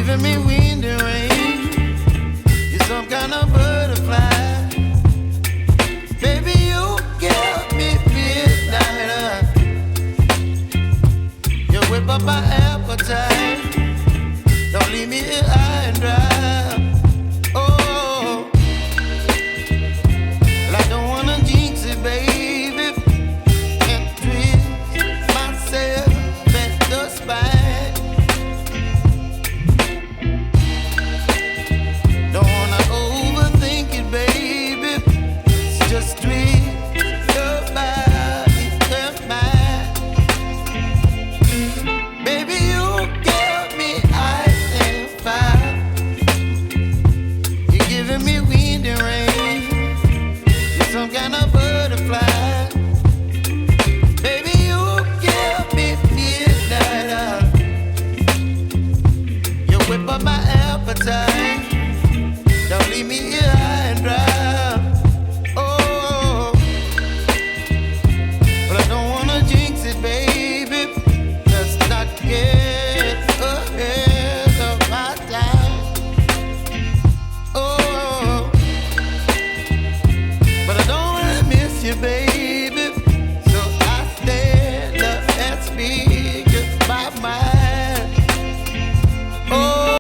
giving me wind and rain. You're some kind of butterfly. Baby, you give me midnight. You whip up my appetite. Don't leave me here high and dry. Oh, well, I don't wanna jinx it, baby. Can't twist myself at the spine. Don't wanna overthink it, baby. It's just twist your body and mine. Baby, you give me ice and fire. You're giving me wind and rain. You're some kind of butterfly. Baby, you give me midnight. You whip up my appetite. Don't leave me here